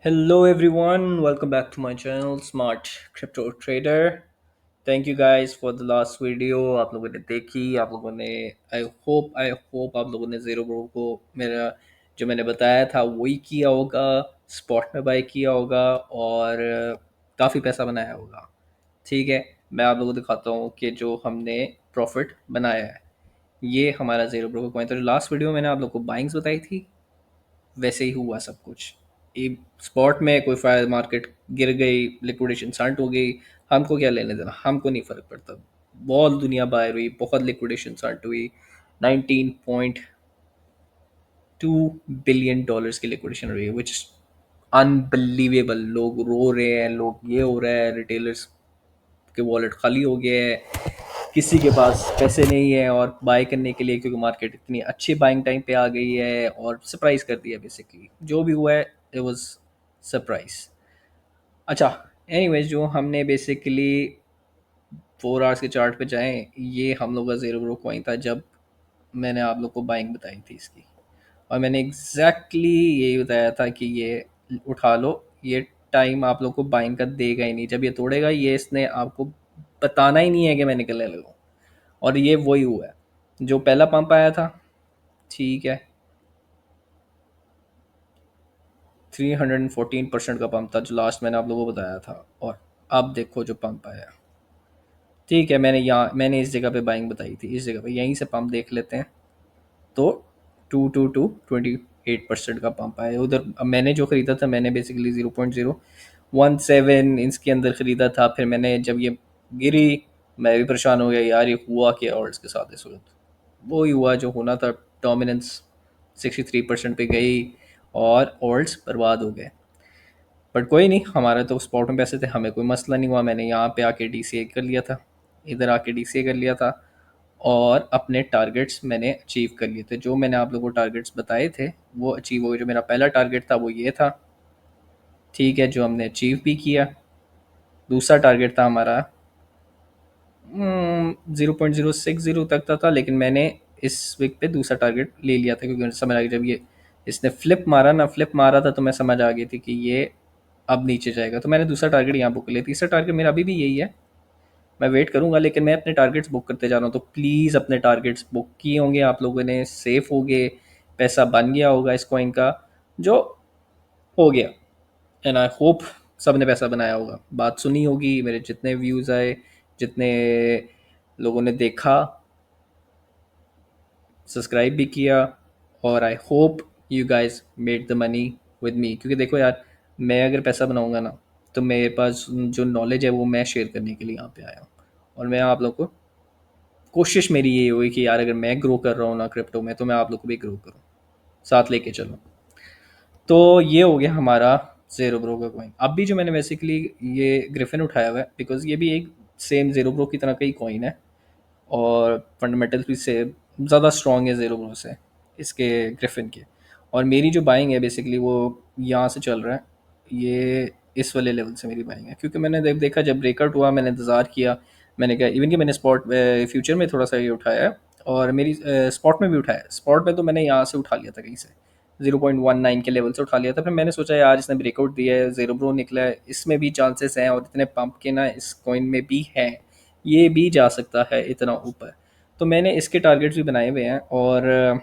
Hello everyone, welcome back to my channel Smart Crypto Trader. Thank you guys for the last video. आप लोगों ने देखी, आप लोगों ने आई होप आप लोगों ने ज़ीरो ब्रो को मेरा जो मैंने बताया था वही किया होगा, स्पॉट में बाय किया होगा और काफ़ी पैसा बनाया होगा। ठीक है, मैं आप लोगों को दिखाता हूँ कि जो हमने प्रॉफिट बनाया है ये हमारा ज़ीरो ब्रो का कॉइन था। जो लास्ट वीडियो में मैंने आप लोगों को बाइंग्स बताई थी वैसे ही हुआ सब कुछ। ये स्पॉट में कोई फायर मार्केट गिर गई, लिक्विडेशन स्टार्ट हो गई, हमको क्या लेने देना, हमको नहीं फ़र्क पड़ता। बहुत दुनिया बाहर हुई, बहुत लिक्विडेशन स्टार्ट हुई। 19.2 बिलियन डॉलर्स की लिक्विडेशन हुई, विच अनबिलीवेबल। लोग रो रहे हैं, लोग ये हो रहा है, रिटेलर्स के वॉलेट खाली हो गए हैं, किसी के पास पैसे नहीं है और बाय करने के लिए, क्योंकि मार्केट इतनी अच्छी बाइंग टाइम पे आ गई है और सरप्राइज कर दिया। बेसिकली जो भी हुआ है इट वाज सरप्राइज। अच्छा, एनीवेज जो हमने बेसिकली 4 आवर्स के चार्ट पे जाएं, ये हम लोग का ज़ीरो ब्रो कॉइन था जब मैंने आप लोग को बाइंग बताई थी इसकी। और मैंने एग्जैक्टली यही बताया था कि ये उठा लो, ये टाइम आप लोग को बाइंग का देगा ही नहीं। जब ये तोड़ेगा, ये इसने आपको बताना ही नहीं है कि मैं निकलने लगा हूँ। और ये वही हुआ है जो पहला पंप आया था। ठीक है, 314% का पंप था जो लास्ट मैंने आप लोगों को बताया था। और अब देखो जो पंप आया। ठीक है, मैंने इस जगह पे बाइंग बताई थी, इस जगह पे यहीं से पंप देख लेते हैं। तो 2 टू 28% का पंप आया उधर। अब मैंने जो ख़रीदा था, मैंने बेसिकली 0.017 इंच के अंदर ख़रीदा था। फिर मैंने जब ये गिरी, मैं भी परेशान हो गया, यार ये हुआ क्या और इसके साथ इस वक्त। वो ही हुआ जो होना था। डोमिनेंस 63% पे गई और ऑल्ट्स बर्बाद हो गए। बट कोई नहीं, हमारे तो स्पॉट में पैसे थे, हमें कोई मसला नहीं हुआ। मैंने यहाँ पे आके DCA कर लिया था, इधर आके DCA कर लिया था और अपने टारगेट्स मैंने अचीव कर लिए थे। जो मैंने आप लोगों को टारगेट्स बताए थे वो अचीव हो गए। जो मेरा पहला टारगेट था वो ये था, ठीक है, जो हमने अचीव भी किया। दूसरा टारगेट था हमारा 0.060 तक था, लेकिन मैंने इस वीक पे दूसरा टारगेट ले लिया था क्योंकि मुझे समझ आ गया, जब ये इसने फ्लिप मारा था तो मैं समझ आ गई थी कि ये अब नीचे जाएगा। तो मैंने दूसरा टारगेट यहाँ बुक कर लिया। तीसरा टारगेट मेरा अभी भी यही है, मैं वेट करूंगा, लेकिन मैं अपने टारगेट्स बुक करते जा रहा हूँ। तो प्लीज़ अपने टारगेट्स बुक किए होंगे आप लोगों ने, सेफ हो गए, पैसा बन गया होगा इस कॉइन का जो हो गया। एंड आई होप सब ने पैसा बनाया होगा, बात सुनी होगी, मेरे जितने व्यूज़ आए, जितने लोगों ने देखा, सब्सक्राइब भी किया। और I hope you guys made the money with me, क्योंकि देखो यार, मैं अगर पैसा बनाऊंगा ना तो मेरे पास जो नॉलेज है वो मैं शेयर करने के लिए यहाँ पे आया हूँ। और मैं आप लोग को, कोशिश मेरी ये हुई कि यार अगर मैं ग्रो कर रहा हूँ ना क्रिप्टो में, तो मैं आप लोग को भी ग्रो करूँ, साथ लेके चलूँ। तो ये हो गया हमारा ज़ेरो ब्रो का कॉइन। अब भी जो मैंने बेसिकली ये ग्रिफिन उठाया हुआ है, बिकॉज ये भी एक सेम ज़ेरो ब्रो की तरह का ही कॉइन है और फंडामेंटल भी से ज़्यादा स्ट्रॉन्ग है ज़ेरो ब्रो से, इसके ग्रिफिन के। और मेरी जो बाइंग है बेसिकली वो यहाँ से चल रहा है, ये इस वाले लेवल से मेरी बाइंग है। क्योंकि मैंने देखा जब ब्रेकआउट हुआ, मैंने इंतज़ार किया, मैंने कहा इवन कि मैंने स्पॉट फ्यूचर में थोड़ा सा ये उठाया है और मेरी स्पॉट में भी उठाया है। स्पॉट में तो मैंने यहाँ से उठा लिया था, कहीं से 0.19 के लेवल से उठा लिया था। फिर मैंने सोचा यार इसने ब्रेकआउट दिया है, ज़ेरो ब्रो निकला है, इसमें भी चांसेस हैं और इतने पंप के ना इस कॉइन में भी हैं, ये भी जा सकता है इतना ऊपर। तो मैंने इसके टारगेट्स भी बनाए हुए हैं और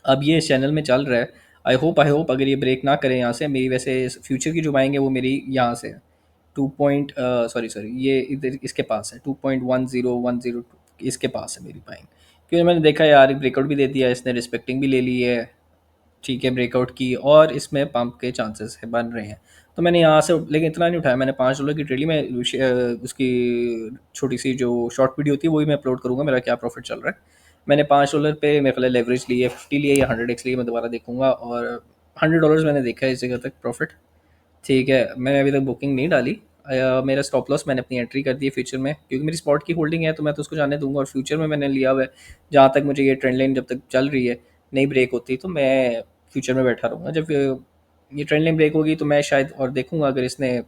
अब ये इस चैनल में चल रहा है। आई होप अगर ये ब्रेक ना करें यहाँ से, मेरी वैसे फ्यूचर की जो बाइंग है वो मेरी यहाँ से है, टू पॉइंट सॉरी ये इधर इसके पास है, 2.1010, इसके पास है मेरी बाइंग। क्योंकि मैंने देखा यार ब्रेकआउट भी दे दिया, इसने रिस्पेक्टिंग भी ले ली है, ठीक है, ब्रेकआउट की, और इसमें पंप के चांसेस है बन रहे हैं। तो मैंने यहाँ से, लेकिन इतना नहीं उठाया, मैंने $5 की ट्रेडी में उसकी छोटी सी जो शॉर्ट वीडियो होती है वही मैं अपलोड करूँगा, मेरा क्या प्रॉफिट चल रहा है। मैंने $5 पे मेरे ख्याल लेवरेज लिए, 50 लिए या 100x लिए, मैं दोबारा देखूंगा। और $100 मैंने देखा है इस जगह तक प्रॉफिट। ठीक है, मैंने अभी तक बुकिंग नहीं डाली। मेरा स्टॉप लॉस मैंने अपनी एंट्री कर दी है फ्यूचर में, क्योंकि मेरी स्पॉट की होल्डिंग है तो मैं तो उसको जाने दूंगा। और फ्यूचर में मैंने लिया हुआ है, जहाँ तक मुझे ये ट्रेंड लाइन जब तक चल रही है नहीं ब्रेक होती, तो मैं फ्यूचर में बैठा रहूँगा। जब ये ट्रेंड लाइन ब्रेक होगी तो मैं शायद और देखूंगा, अगर इसने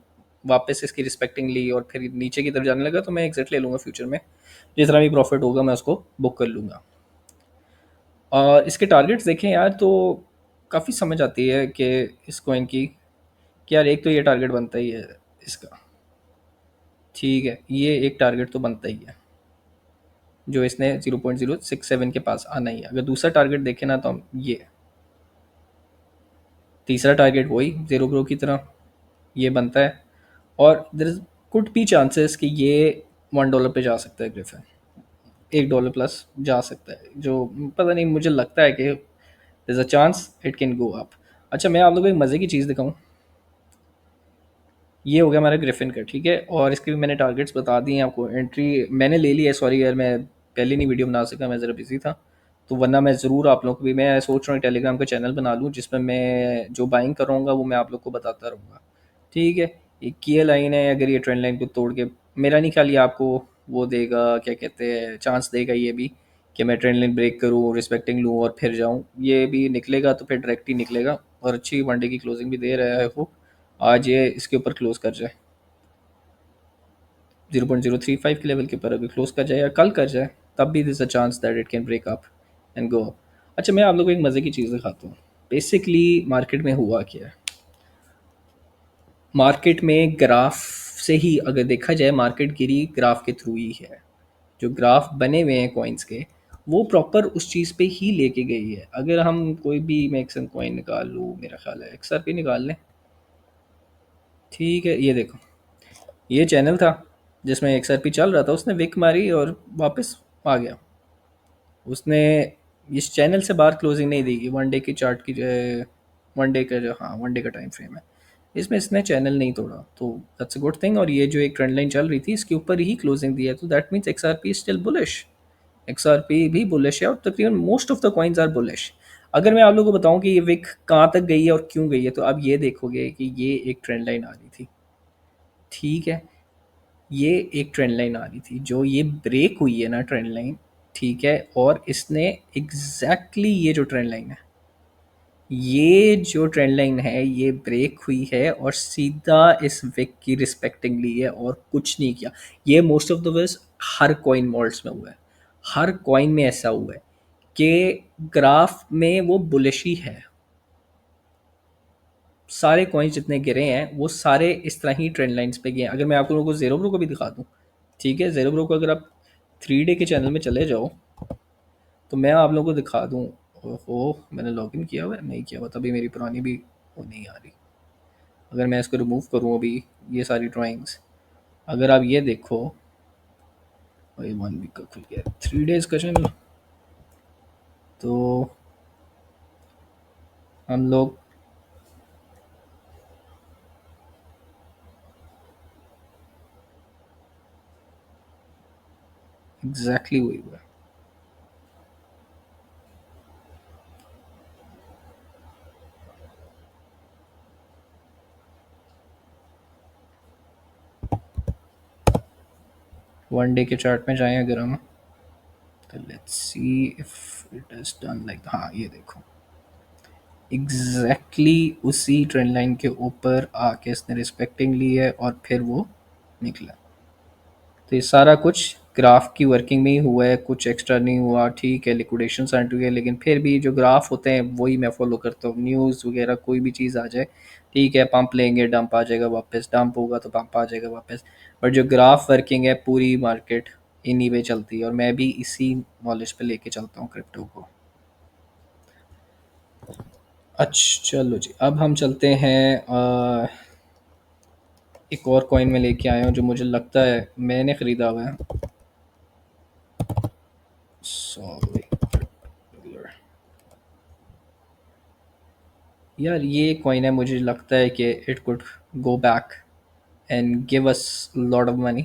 वापस इसकी रिस्पेक्टिंग ली और फिर नीचे की तरफ जाने लगा तो मैं एग्जिट ले लूँगा फ्यूचर में। जितना भी प्रॉफिट होगा मैं उसको बुक कर लूँगा। और इसके टारगेट्स देखें यार तो काफ़ी समझ आती है कि इस कॉइन की कि यार एक तो ये टारगेट बनता ही है इसका। ठीक है, ये एक टारगेट तो बनता ही है जो इसने 0.067 के पास आना ही है। अगर दूसरा टारगेट देखें ना तो हम ये तीसरा टारगेट वही ज़ीरो ब्रो की तरह ये बनता है। और there is could be chances कि ये $1 पे जा सकता है ग्रिफिन, $1 प्लस जा सकता है, जो पता नहीं, मुझे लगता है कि there is a chance it can go up. अच्छा, मैं आप लोगों को एक मज़े की चीज़ दिखाऊं। ये हो गया हमारा ग्रिफिन का, ठीक है, और इसके भी मैंने टारगेट्स बता दिए हैं आपको। एंट्री मैंने ले ली है, सॉरी यार मैं पहले नहीं वीडियो बना सका, मैं ज़रा बिजी था। तो वरना मैं ज़रूर आप लोग को भी, मैं सोच रहा हूँ टेलीग्राम का चैनल बना लूँ जिसमें मैं जो बाइंग करूँगा वो मैं आप लोग को बताता रहूँगा। ठीक है, एक ये लाइन है, अगर ये ट्रेंड लाइन को तोड़ के, मेरा नहीं ख्याल ये आपको वो देगा, क्या कहते हैं, चांस देगा ये भी कि मैं ट्रेंड लाइन ब्रेक करूँ, रिस्पेक्टिंग लूँ और फिर जाऊँ। ये भी निकलेगा तो फिर डायरेक्ट ही निकलेगा, और अच्छी वनडे की क्लोजिंग भी दे रहा है वो। आज ये इसके ऊपर क्लोज कर जाए, 0.035 के लेवल के ऊपर अगर क्लोज कर जाए या कल कर जाए, तब भी this a chance that it can break up and go up. अच्छा, मैं आप लोगों को एक मज़े की चीज़ दिखाता हूँ। बेसिकली मार्केट में हुआ क्या है, मार्केट में ग्राफ से ही अगर देखा जाए, मार्केट गिरी ग्राफ के थ्रू ही है। जो ग्राफ बने हुए हैं कॉइन्स के, वो प्रॉपर उस चीज़ पे ही लेके गई है। अगर हम कोई भी मैं एक्सन कॉइन निकाल लूँ, मेरा ख्याल है XRP निकाल लें, ठीक है, ये देखो, ये चैनल था जिसमें XRP चल रहा था, उसने विक मारी और वापस आ गया। उसने इस चैनल से बाहर क्लोजिंग नहीं दी, वन डे की चार्ट की, वन डे का जो, हाँ वन डे का टाइम फ्रेम है, इसमें इसने चैनल नहीं तोड़ा, तो दैट्स अ गुड थिंग। और ये जो एक ट्रेंड लाइन चल रही थी इसके ऊपर ही क्लोजिंग दिया है, तो that means XRP still bullish. XRP भी बुलिश है और तकरीबन most of the coins are bullish. अगर मैं आप लोगों को बताऊं कि ये विक कहाँ तक गई है और क्यों गई है, तो आप ये देखोगे कि ये एक ट्रेंड लाइन आ रही थी, ठीक है, ये एक ट्रेंड लाइन आ रही थी, जो ये ब्रेक हुई है ना ट्रेंड लाइन, ठीक है, और इसने एग्जैक्टली ये जो ट्रेंड लाइन है, ये जो ट्रेंड लाइन है ये ब्रेक हुई है और सीधा इस विक की रिस्पेक्टिंग ली है और कुछ नहीं किया। ये most of the ways her coin malts में हुआ है, हर कॉइन में ऐसा हुआ है कि ग्राफ में वो बुलिश ही है। सारे कॉइन्स जितने गिरे हैं वो सारे इस तरह ही ट्रेंड लाइंस पे गए हैं। अगर मैं आप लोगों को ज़ेरो ब्रो को भी दिखा दूँ, ठीक है, ज़ेरो ब्रो को अगर आप 3 डे के चैनल में चले जाओ तो मैं आप लोगों को दिखा दूँ। ओहो, मैंने लॉगिन किया हुआ है, नहीं किया हुआ, तभी मेरी पुरानी भी वो नहीं आ रही। अगर मैं इसको रिमूव करूँ अभी, ये सारी ड्राइंग्स, अगर आप ये देखो, भाई 1 वीक का खुल गया, 3 डेज़ का चैनल, तो हम लोग एग्जैक्टली वही हुआ है। 1 डे के चार्ट में जाएं अगर हम, तो let's see if it is done like, हाँ ये देखो, एग्जैक्टली उसी ट्रेंड लाइन के ऊपर आके इसने रिस्पेक्टिंग ली है और फिर वो निकला। तो ये सारा कुछ ग्राफ की वर्किंग में ही हुआ है, कुछ एक्स्ट्रा नहीं हुआ, ठीक है, लिक्विडेशन सेंटर हुई है, लेकिन फिर भी जो ग्राफ होते हैं वही मैं फॉलो करता हूँ। न्यूज़ वगैरह कोई भी चीज़ आ जाए, ठीक है, पंप लेंगे डंप आ जाएगा वापस, डंप होगा तो पंप आ जाएगा वापस, बट जो ग्राफ वर्किंग है पूरी मार्केट इन्हीं पे चलती है, और मैं भी इसी नॉलेज पे लेके चलता हूँ क्रिप्टो को। अच्छा चलो जी, अब हम चलते हैं एक और कॉइन में लेके आया हूँ जो मुझे लगता है मैंने ख़रीदा हुआ है, सॉरी यार, ये कॉइन है, मुझे लगता है कि it could go back and give us lot of money.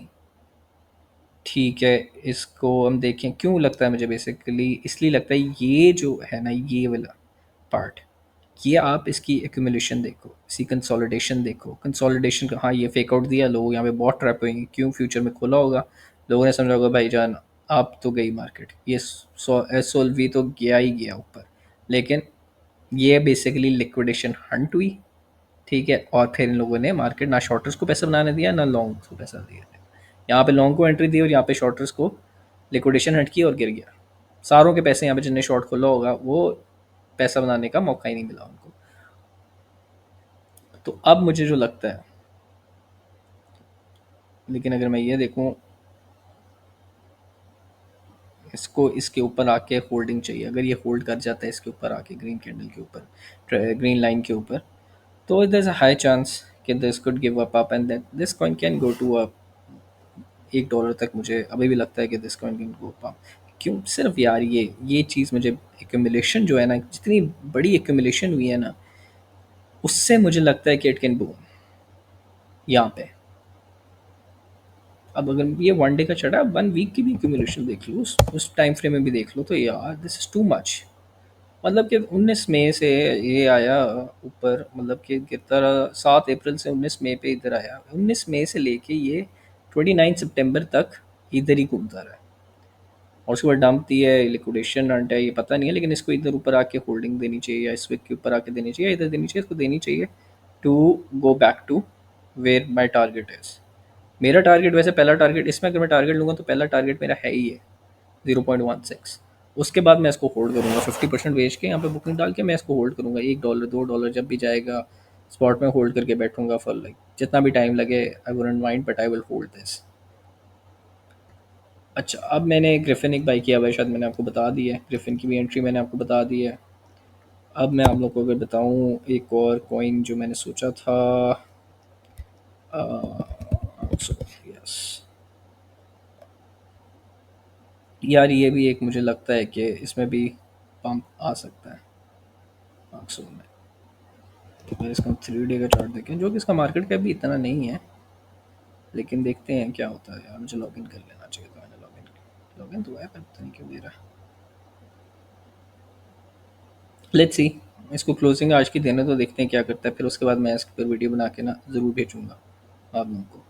ठीक है, इसको हम देखें, क्यों लगता है मुझे, बेसिकली इसलिए लगता है, ये जो है ना ये वाला पार्ट, ये आप इसकी एक्यूमुलेशन देखो, इसकी कंसोलिडेशन देखो, कंसोलिडेशन का, हाँ ये फेक आउट दिया, लोग यहाँ पे बहुत ट्रैप होंगे, क्यों, फ्यूचर में खोला होगा, लोगों ने समझा होगा भाईजान आप तो गई मार्केट, ये SOLV तो गया ही गया ऊपर, लेकिन ये बेसिकली लिक्विडेशन हंट हुई, ठीक है, और फिर इन लोगों ने मार्केट ना शॉर्टर्स को पैसा बनाने दिया ना लॉन्ग को पैसा दिया, यहाँ पे लॉन्ग को एंट्री दी और यहाँ पे शॉर्टर्स को लिक्विडेशन हट की और गिर गया। सारों के पैसे यहाँ पे जिनने शॉर्ट खोला होगा वो पैसा बनाने का मौका ही नहीं मिला उनको। तो अब मुझे जो लगता है, लेकिन अगर मैं ये देखूँ, इसको इसके ऊपर आके होल्डिंग चाहिए। अगर ये होल्ड कर जाता है इसके ऊपर आके, ग्रीन कैंडल के ऊपर, ग्रीन लाइन के ऊपर, तो there is a high chance कि this could give up and that this coin can go to a $1 तक। मुझे अभी भी लगता है कि this coin can go up. क्यों? सिर्फ यार ये चीज़ मुझे, एक्यूमुलेशन जो है ना, जितनी बड़ी एक्यूमुलेशन हुई है ना, उससे मुझे लगता है कि इट कैन बूम यहाँ पे। अब अगर ये वन डे का चढ़ा, 1 वीक की भी एक्यूमुलेशन देख लो, उस टाइम फ्रेम में भी देख लो, तो यार दिस इज़ टू मच। मतलब कि 19 मई से ये आया ऊपर, मतलब कि गिरता रहा, 7 अप्रैल से 19 मई पे इधर आया, 19 मई से लेके ये 29 सितंबर तक इधर ही घूमता रहा है। और उसके बाद डंप दी है, लिक्विडेशन रंट है, ये पता नहीं है, लेकिन इसको इधर ऊपर आके होल्डिंग देनी चाहिए, या इस वीक के ऊपर आके देनी चाहिए, या इधर देनी चाहिए, इसको देनी चाहिए to go back to where my target is. मेरा टारगेट, वैसे पहला टारगेट इसमें अगर मैं टारगेट लूँगा तो पहला टारगेट मेरा है ही है 0.16। उसके बाद मैं इसको होल्ड करूँगा, 50% बेच के यहाँ पे बुकिंग डाल के मैं इसको होल्ड करूँगा, $1 $2 जब भी जाएगा स्पॉट में होल्ड करके बैठूंगा फॉर लाइक जितना भी टाइम लगे। I wouldn't mind but I will hold this. अच्छा, अब मैंने ग्रिफिन एक बाई किया हुआ है, शायद मैंने आपको बता दी है, ग्रिफिन की भी एंट्री मैंने आपको बता दी है। अब मैं आप लोग को अगर बताऊँ एक और कॉइन जो मैंने सोचा था, यस यार, ये भी एक मुझे लगता है कि इसमें भी पंप आ सकता है आक्सो में। अगर इसका 3 डे का चार्ट देखें, जो कि इसका मार्केट कैप भी इतना नहीं है, लेकिन देखते हैं क्या होता है। यार मुझे लॉगिन कर लेना चाहिए था, मैंने लॉगिन तो है, पर पता नहीं क्यों दे रहा है। लेट्स सी, इसको क्लोजिंग आज की देने तो, देखते हैं क्या करता है, फिर उसके बाद मैं इसके पर वीडियो बना के ना ज़रूर भेजूंगा आप लोगों को।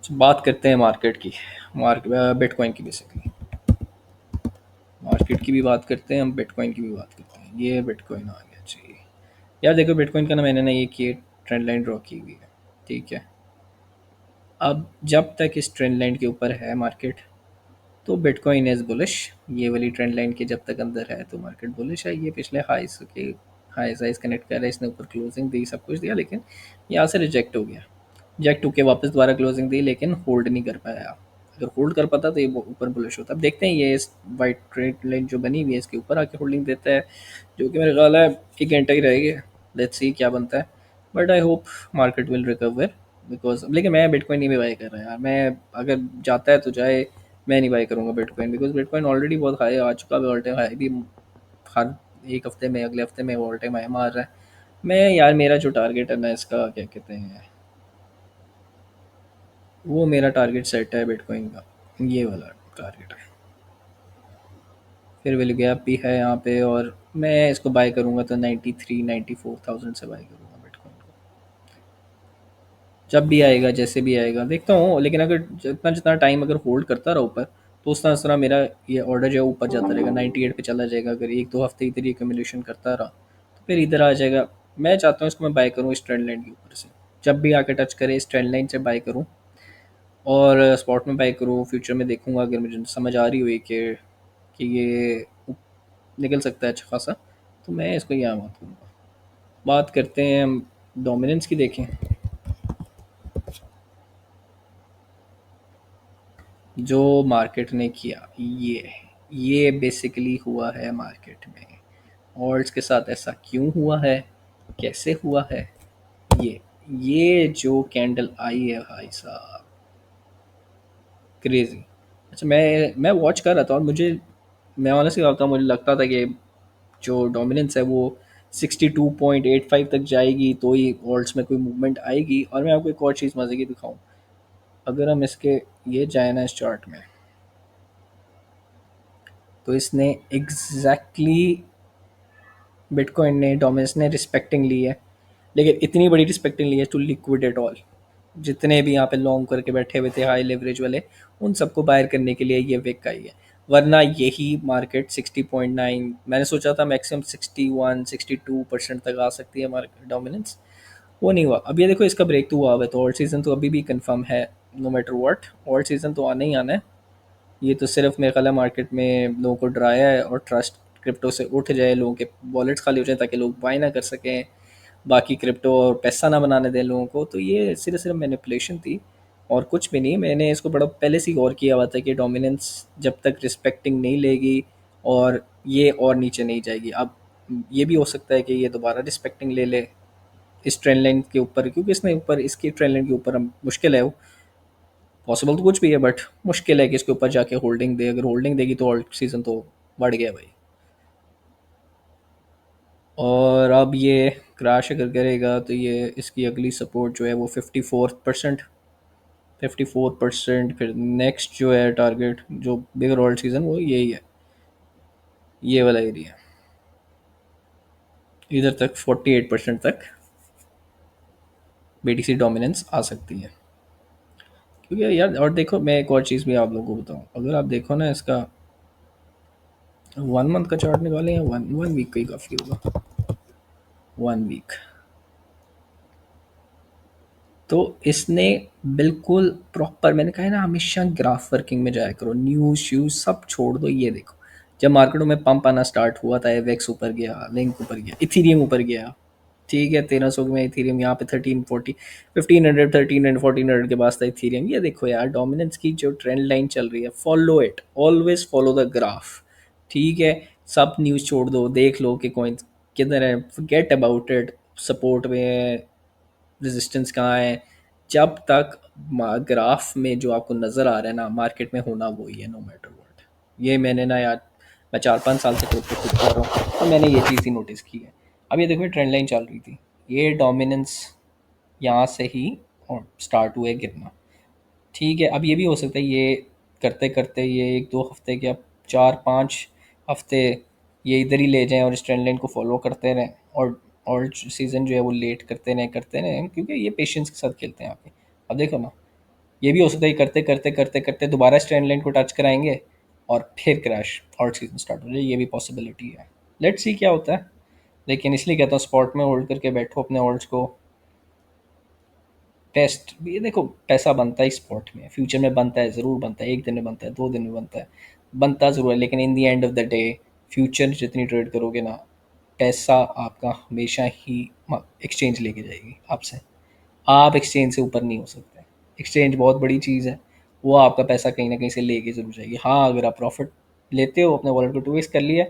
तो बात करते हैं मार्केट की, बिटकॉइन की बेसिकली। मार्केट की भी बात करते हैं हम, बिटकॉइन की भी बात करते हैं। ये बिटकॉइन आ गया चाहिए। यार देखो, बिटकॉइन का ना मैंने ना ये किए, ट्रेंड लाइन ड्रॉ की हुई है, ठीक है। अब जब तक इस ट्रेंड लाइन के ऊपर है मार्केट, तो बिटकॉइन इज़ बुलिश। ये वाली ट्रेंड लाइन के जब तक अंदर है तो मार्केट बुलिश है। ये पिछले हाइस के हाई साइज कनेक्ट कर रहा है, इसने ऊपर क्लोजिंग दी, सब कुछ दिया, लेकिन यहाँ से रिजेक्ट हो गया। रिजेक्ट होकर वापस दोबारा क्लोजिंग दी, लेकिन होल्ड नहीं कर पाया। अगर होल्ड कर पाता तो ये ऊपर बुलिश होता। अब देखते हैं ये इस वाइट ट्रेड लाइन जो बनी हुई है इसके ऊपर आके होल्डिंग देता है, जो कि मेरा ख्याल है 1 घंटा ही रहेगी। लेट्स सी क्या बनता है, but I hope market will recover. Because लेकिन मैं बिटकॉइन नहीं भी बाई कर रहा यार। मैं अगर जाता है तो जाए, मैं नहीं बाई करूँगा बिटकॉइन, बिकॉज बिटकॉइन ऑलरेडी बहुत हाई आ चुका है, ऑल टाइम हाई भी हर एक हफ्ते में, अगले हफ्ते में ऑल टाइम हाई मार रहा है। मैं यार, मेरा जो टारगेट है ना इसका, क्या कहते हैं, वो मेरा टारगेट सेट है बिटकॉइन का, ये वाला टारगेट है। फिर विल गैप भी है यहाँ पे, और मैं इसको बाय करूँगा तो 93-94 थाउजेंड से बाय करूँगा बिटकॉइन को। जब भी आएगा, जैसे भी आएगा, देखता हूँ। लेकिन अगर जितना जितना टाइम अगर होल्ड करता रहा ऊपर, तो उस तरह मेरा ये ऑर्डर जो है ऊपर जाता रहेगा, 98 पे चला जाएगा। अगर 1 2 हफ्ते इधर ही कम्युलेशन करता रहा, तो फिर इधर आ जाएगा। मैं चाहता हूँ इसको मैं बाय करूँ इस ट्रेंड लाइन के ऊपर से, जब भी आके टच करे इस ट्रेंड लाइन से बाय करूँ, और स्पॉट में बाय करूँ। फ्यूचर में देखूँगा, अगर मुझे समझ आ रही हुई कि ये निकल सकता है अच्छा खासा, तो मैं इसको यहाँ बात करूँगा। बात करते हैं हम डोमिनेंस की, देखें जो मार्केट ने किया। ये बेसिकली हुआ है मार्केट में, ऑल्ट्स के साथ ऐसा क्यों हुआ है, कैसे हुआ है, ये ये जो कैंडल आई है भाई साहब, क्रेजी। अच्छा, मैं वॉच कर रहा था, और मैं ऑनेस्टली बताता हूँ, मुझे लगता था कि जो डोमिनेंस है वो 62.85 तक जाएगी तो ही ऑल्ट्स में कोई मूवमेंट आएगी। और मैं आपको एक और चीज़ मज़े की दिखाऊं, अगर हम इसके ये जाए ना इस चार्ट में, तो इसने एग्जैक्टली बिटकॉइन ने, डोमिनेंस ने रिस्पेक्टिंग ली है, लेकिन इतनी बड़ी रिस्पेक्टिंग ली है टू लिक्विडेट ऑल। जितने भी यहाँ पे लॉन्ग करके बैठे हुए थे हाई लेवरेज वाले, उन सबको बायर करने के लिए ये विक आई है। वरना यही मार्केट 60.9, मैंने सोचा था मैक्सिमम 61-62% तक आ सकती है मार्केट डोमिनेंस, वो नहीं हुआ। अब ये देखो, इसका ब्रेक तो हुआ हुआ है, तो ऑल्ट सीजन तो अभी भी कंफर्म है। No matter what, alt season तो आना ही आना है। ये तो सिर्फ मेरे ख्याल है मार्केट में लोगों को डराया है, और ट्रस्ट क्रिप्टो से उठ जाए, लोगों के वॉलेट्स खाली हो जाए ताकि लोग बाय ना कर सकें, बाकी क्रिप्टो और पैसा ना बनाने दें लोगों को, तो ये सिर्फ मैनिपुलेशन थी और कुछ भी नहीं। मैंने इसको बड़ा पहले से ही गौर किया हुआ था कि डोमिनेंस जब तक रिस्पेक्टिंग नहीं लेगी और ये और नीचे नहीं जाएगी। अब ये भी हो सकता है कि ये दोबारा रिस्पेक्टिंग ले ले इस ट्रेंड लाइन के ऊपर, क्योंकि इसने ऊपर इसकी ट्रेंड लाइन के ऊपर हम मुश्किल है वो। पॉसिबल तो कुछ भी है बट मुश्किल है कि इसके ऊपर जाके होल्डिंग दे। अगर होल्डिंग देगी तो ऑल्ट सीजन तो बढ़ गया भाई। और अब ये क्रैश अगर करेगा तो ये इसकी अगली सपोर्ट जो है वो 54%, 54%। फिर नेक्स्ट जो है टारगेट जो बिगर ऑल्ट सीजन वो यही है, ये वाला एरिया इधर तक 48% तक बीटीसी डोमिनेंस आ सकती है। क्योंकि यार और देखो, मैं एक और चीज़ भी आप लोगों को बताऊँ, अगर आप देखो ना इसका 1 मंथ का चार्ट निकालें या 1 वीक का ही काफ़ी होगा। 1 वीक तो इसने बिल्कुल प्रॉपर, मैंने कहा है ना हमेशा ग्राफ वर्किंग में जाया करो, न्यूज़ श्यूज़ सब छोड़ दो। ये देखो जब मार्केटों में पंप आना स्टार्ट हुआ था, एवेक्स ऊपर गया, लिंक ऊपर गया, इथीरियम ऊपर गया, ठीक है 1300 में इथीरियम, यहाँ पे 1340, 1500, 1300, 1400 के पास था इथीरियम। ये देखो यार डोमिनेंस की जो ट्रेंड लाइन चल रही है, follow it, always follow the graph. ठीक है, सब न्यूज़ छोड़ दो, देख लो कि कौन किधर है, गेट अबाउट इट, सपोर्ट में है, रेजिस्टेंस कहाँ है। जब तक ग्राफ में जो आपको नज़र आ रहा है ना, मार्केट में होना वही है नो मैटर व्हाट। ये मैंने ना यार, मैं 4-5 साल से खुद खुद कर रहा हूँ और मैंने ये चीज़ ही नोटिस की है। अब ये देखो ट्रेंड लाइन चल रही थी, ये डोमिनेंस यहाँ से ही स्टार्ट हुए गिरना। ठीक है, अब ये भी हो सकता है ये करते करते ये 1-2 हफ्ते के, अब 4-5 हफ्ते ये इधर ही ले जाएं और इस ट्रेंड लाइन को फॉलो करते रहें और सीज़न जो है वो लेट करते रहें क्योंकि ये पेशेंस के साथ खेलते हैं आपके। अब देखो ना, ये भी हो सकता है करते करते करते करते दोबारा इस ट्रेंड लाइन को टच कराएंगे और फिर क्रैश और सीज़न स्टार्ट हो जाए, ये भी पॉसिबिलिटी है। लेट्स सी क्या होता है। लेकिन इसलिए कहता हूँ स्पॉट में होल्ड करके बैठो अपने होल्ड्स को। टेस्ट ये देखो, पैसा बनता है स्पॉट में, फ्यूचर में बनता है, ज़रूर बनता है, 1 दिन में बनता है, 2 दिन में बनता है, बनता ज़रूर है। लेकिन in the end of the day future जितनी ट्रेड करोगे ना, पैसा आपका हमेशा ही एक्सचेंज लेके जाएगी आपसे। आप एक्सचेंज से ऊपर नहीं हो सकते। एक्सचेंज बहुत बड़ी चीज़ है, वो आपका पैसा कहीं ना कहीं से लेके ज़रूर जाएगी। हाँ, अगर आप प्रॉफिट लेते हो, अपने वॉलेट को ट्विस्ट कर लिया,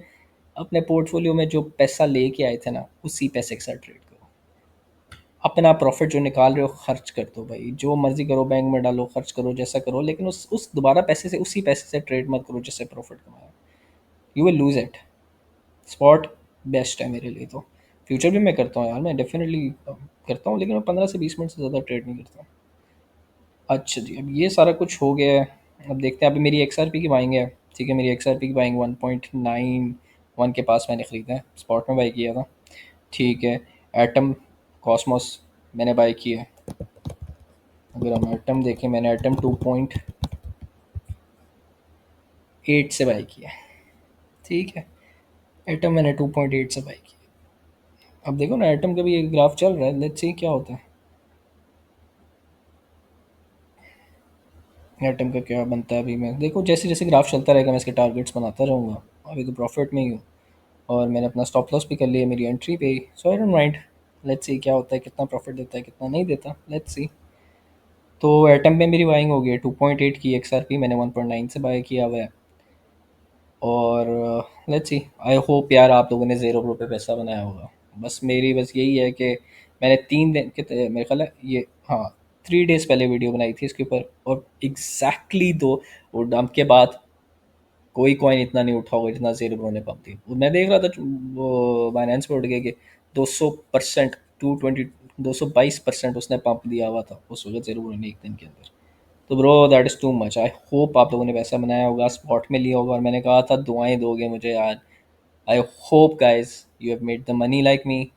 अपने पोर्टफोलियो में जो पैसा लेके आए थे ना उसी पैसे के साथ ट्रेड करो। अपना प्रॉफिट जो निकाल रहे हो खर्च कर दो भाई, जो मर्ज़ी करो, बैंक में डालो, खर्च करो, जैसा करो, लेकिन उस दोबारा पैसे से, उसी पैसे से ट्रेड मत करो जिससे प्रॉफिट कमाया। You will lose it. Spot best है मेरे लिए तो। फ्यूचर भी मैं करता हूँ यार, मैं डेफिनेटली करता हूँ, लेकिन मैं 15 से 20 मिनट से ज़्यादा ट्रेड नहीं करता। अच्छा जी, अब ये सारा कुछ हो गया है। अब देखते हैं, अभी मेरी XRP की बाइंग है। ठीक है, मेरी XRP की बाइंग 1.91 के पास मैंने ख़रीदा है, स्पॉट में बाई किया था। ठीक है, एटम कॉस्मोस मैंने बाई किया है। अगर हम एटम देखें, मैंने एटम 2.8 से बाई किया है। ठीक है, एटम मैंने 2.8 से बाई किया। अब देखो ना, एटम का भी एक ग्राफ चल रहा है, लेट्स सी क्या होता है। एटम का क्या बनता है, अभी मैं देखो जैसे जैसे ग्राफ चलता रहेगा मैं इसके टारगेट्स बनाता रहूँगा। अभी तो प्रॉफिट में ही हूँ और मैंने अपना स्टॉप लॉस भी कर लिया मेरी एंट्री पे ही, so I don't mind. Let's see क्या होता है, कितना प्रॉफिट देता है, कितना नहीं देता, लेट्स सी। तो एटम में मेरी बाइंग हो गई है 2.8 की। XRP मैंने 1.9 से बाय किया हुआ है। और लेट्स सी, आई होप यार आप लोगों ने ज़ेरो प्रो पे पैसा बनाया होगा। बस मेरी बस यही है कि मैंने 3 दिन के, मेरे ख्याल है ये, हाँ 3 डेज़ पहले वीडियो बनाई थी इसके ऊपर, और एग्जैक्टली दो वो डंप के बाद कोई कॉइन इतना नहीं उठा होगा जितना ज़ेरो प्रो ने पंप थी। मैं देख रहा था वो बाइनेंस पे उठ गया कि 200%, 222% उसने पंप दिया हुआ था उस वक्त ज़ेरो प्रो ने एक दिन के अंदर। तो bro that is too much. I hope आप लोगों ने पैसा बनाया होगा, स्पॉट में लिया होगा, और मैंने कहा था दुआएं दोगे मुझे यार। I hope guys you have made the money like me.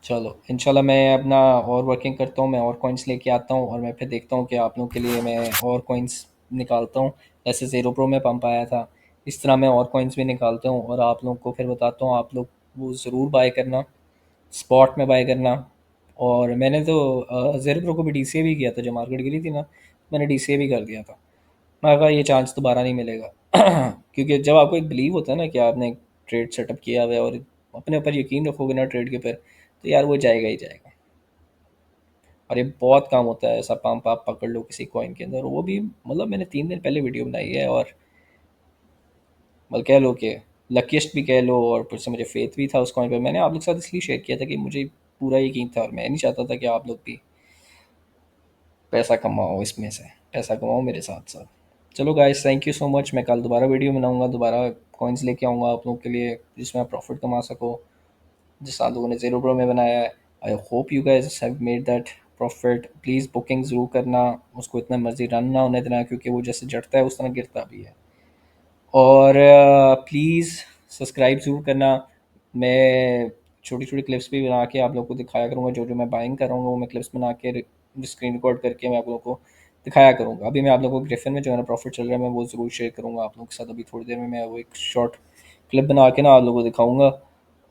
चलो इंशाल्लाह मैं अपना और वर्किंग करता हूँ, मैं और कॉइन्स लेके आता हूँ और मैं फिर देखता हूँ कि आप लोगों के लिए मैं और कॉइन्स निकालता हूँ। जैसे ज़ीरो प्रो में पंप आया था, इस तरह मैं और कॉइन्स भी निकालता हूँ और आप लोगों को फिर बताता हूँ। आप लोग वो ज़रूर बाय करना, स्पॉट में बाय करना। और मैंने तो ज़ेरो प्रो को भी DCA भी किया था, जब मार्केट गिरी थी ना मैंने DCA भी कर दिया था। मैं कहा ये चांस दोबारा नहीं मिलेगा क्योंकि जब आपको एक बिलीव होता है ना कि आपने एक ट्रेड सेटअप किया हुआ है और अपने ऊपर यकीन रखोगे ना ट्रेड के ऊपर, तो यार वो जाएगा ही जाएगा। और ये बहुत काम होता है, ऐसा पंप आप पकड़ लो किसी कॉइन के अंदर, वो भी मतलब मैंने 3 दिन पहले वीडियो बनाई है, और मतलब कह लो कि लकीस्ट भी कह लो, और फिर से मुझे फेथ भी था उस कॉइन पर। मैंने आप लोग के साथ इसलिए शेयर किया था कि मुझे पूरा यकीन था, और मैं नहीं चाहता था कि आप लोग भी पैसा कमाओ, इसमें से पैसा कमाओ मेरे साथ साथ। चलो guys, thank you so much. मैं कल दोबारा वीडियो बनाऊंगा, दोबारा कॉइन्स लेके आऊँगा आप लोगों के लिए, जिसमें आप प्रॉफिट कमा सको, जिस आप लोगों ने ज़ीरो प्रो में बनाया है। I hope you guys have made that profit. Please booking ज़रूर करना, उसको इतना मर्जी रन ना होने देना, क्योंकि वो जैसे जड़ता है उस तरह गिरता भी है। और प्लीज़ सब्सक्राइब ज़रूर करना। मैं छोटी छोटी क्लिप्स भी बना के आप लोगों को दिखाया करूँगा, जो जो मैं बाइंग कर रहा हूँ वो मैं क्लिप्स बना के स्क्रीन रिकॉर्ड करके मैं आप लोगों को दिखाया करूँगा। अभी मैं आप लोगों को ग्रिफिन में जो है ना प्रॉफिट चल रहा है, मैं वो ज़रूर शेयर करूँगा आप लोगों के साथ। अभी थोड़ी देर में मैं वो एक शॉर्ट क्लिप बना के ना आप लोगों को दिखाऊँगा।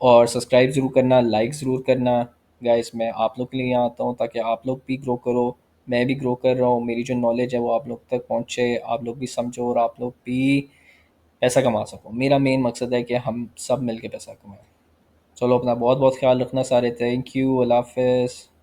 और सब्सक्राइब ज़रूर करना, लाइक ज़रूर करना। गाइस, मैं आप लोग के लिए यहाँ आता हूँ ताकि आप लोग भी ग्रो करो, मैं भी ग्रो कर रहा हूँ, मेरी जो नॉलेज है वो आप लोग तक पहुँचे, आप लोग भी समझो, और आप लोग भी पैसा कमा सको। मेरा मेन मकसद है कि हम सब मिलके पैसा कमाएं। चलो, अपना बहुत बहुत ख्याल रखना सारे। थैंक यू, अल्लाह हाफ़िज़।